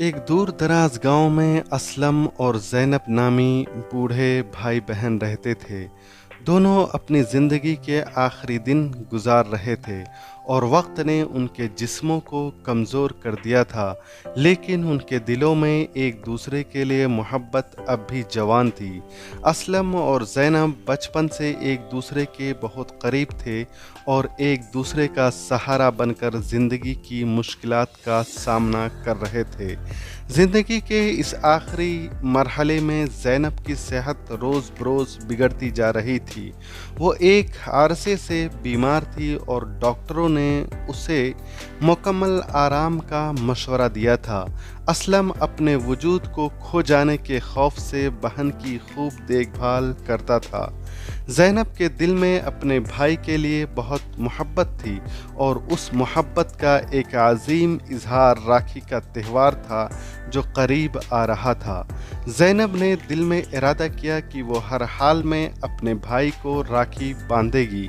एक दूर दराज गांव में असलम और ज़ैनब नामी बूढ़े भाई बहन रहते थे। दोनों अपनी ज़िंदगी के आखिरी दिन गुजार रहे थे और वक्त ने उनके जिस्मों को कमज़ोर कर दिया था, लेकिन उनके दिलों में एक दूसरे के लिए मोहब्बत अब भी जवान थी। असलम और ज़ैनब बचपन से एक दूसरे के बहुत करीब थे और एक दूसरे का सहारा बनकर ज़िंदगी की मुश्किलात का सामना कर रहे थे। ज़िंदगी के इस आखिरी मरहले में ज़ैनब की सेहत रोज़ बरोज़ बिगड़ती जा रही थी। वो एक अरसे से बीमार थी और डॉक्टरों ने उसे मुकम्मल आराम का मशवरा दिया था। असलम अपने वजूद को खो जाने के खौफ से बहन की खूब देखभाल करता था। ज़ैनब के दिल में अपने भाई के लिए बहुत मोहब्बत थी और उस मोहब्बत का एक अजीम इजहार राखी का त्यौहार था जो करीब आ रहा था। ज़ैनब ने दिल में इरादा किया कि वो हर हाल में अपने भाई को राखी बांधेगी,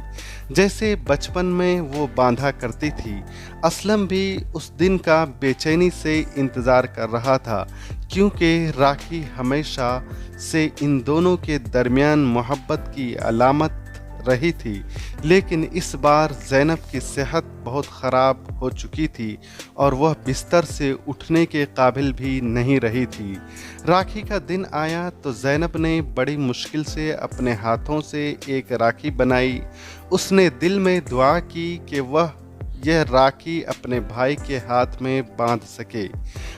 जैसे बचपन में वो बांधा करती थी। असलम भी उस दिन का बेचैनी से इंतज़ार कर रहा था, क्योंकि राखी हमेशा से इन दोनों के दरमियान मोहब्बत की अलामत रही थी। लेकिन इस बार ज़ैनब की सेहत बहुत ख़राब हो चुकी थी और वह बिस्तर से उठने के काबिल भी नहीं रही थी। राखी का दिन आया तो ज़ैनब ने बड़ी मुश्किल से अपने हाथों से एक राखी बनाई। उसने दिल में दुआ की कि वह यह राखी अपने भाई के हाथ में बांध सके।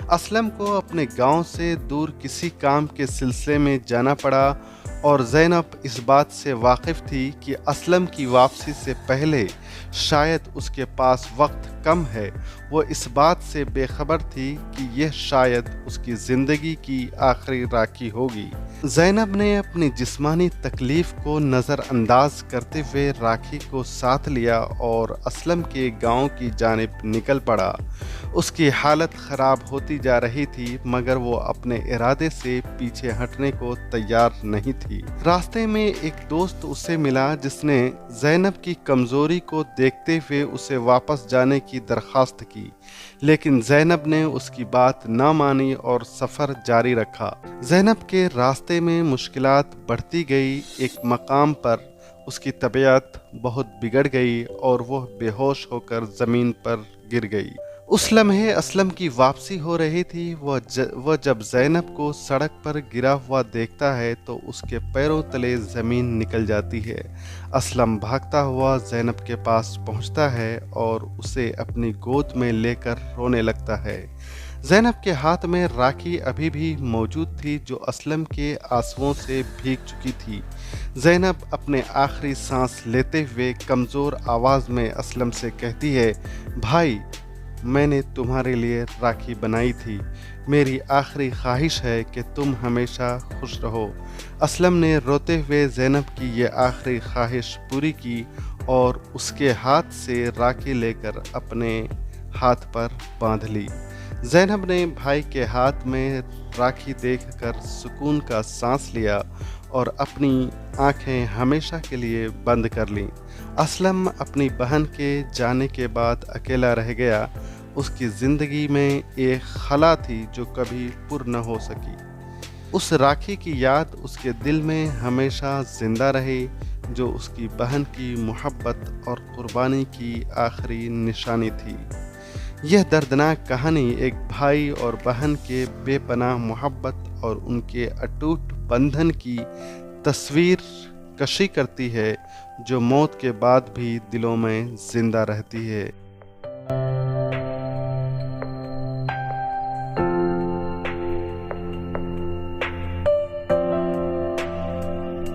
असलम को अपने गांव से दूर किसी काम के सिलसिले में जाना पड़ा और ज़ैनब इस बात से वाकिफ़ थी कि असलम की वापसी से पहले शायद उसके पास वक्त कम है। वो इस बात से बेखबर थी कि यह शायद उसकी ज़िंदगी की आखिरी राखी होगी। ज़ैनब ने अपनी जिस्मानी तकलीफ़ को नज़रअंदाज करते हुए राखी को साथ लिया और असलम के गांव की जानिब निकल पड़ा। उसकी हालत ख़राब होती जा रही थी, मगर वो अपने इरादे से पीछे हटने को तैयार नहीं थी। रास्ते में एक दोस्त उसे मिला जिसने ज़ैनब की कमज़ोरी को देखते हुए उसे वापस जाने की दरख्वास्त की, लेकिन ज़ैनब ने उसकी बात न मानी और सफ़र जारी रखा। ज़ैनब के रास्ते में मुश्किलात बढ़ती गई। एक मकाम पर उसकी तबीयत बहुत बिगड़ गई और वह बेहोश होकर ज़मीन पर गिर गई। उस लम्हे असलम की वापसी हो रही थी। वह जब ज़ैनब को सड़क पर गिरा हुआ देखता है तो उसके पैरों तले ज़मीन निकल जाती है। असलम भागता हुआ ज़ैनब के पास पहुंचता है और उसे अपनी गोद में लेकर रोने लगता है। ज़ैनब के हाथ में राखी अभी भी मौजूद थी, जो असलम के आंसुओं से भीग चुकी थी। ज़ैनब अपने आखिरी सांस लेते हुए कमज़ोर आवाज़ में असलम से कहती है, भाई, मैंने तुम्हारे लिए राखी बनाई थी। मेरी आखिरी ख्वाहिश है कि तुम हमेशा खुश रहो। असलम ने रोते हुए ज़ैनब की ये आखिरी ख्वाहिश पूरी की और उसके हाथ से राखी लेकर अपने हाथ पर बांध ली। ज़ैनब ने भाई के हाथ में राखी देखकर सुकून का सांस लिया और अपनी आंखें हमेशा के लिए बंद कर लीं। असलम अपनी बहन के जाने के बाद अकेला रह गया। उसकी ज़िंदगी में एक खला थी जो कभी पुर न हो सकी। उस राखी की याद उसके दिल में हमेशा ज़िंदा रही, जो उसकी बहन की मोहब्बत और कुर्बानी की आखिरी निशानी थी। यह दर्दनाक कहानी एक भाई और बहन के बेपनाह मोहब्बत और उनके अटूट बंधन की तस्वीर कशी करती है, जो मौत के बाद भी दिलों में जिंदा रहती है।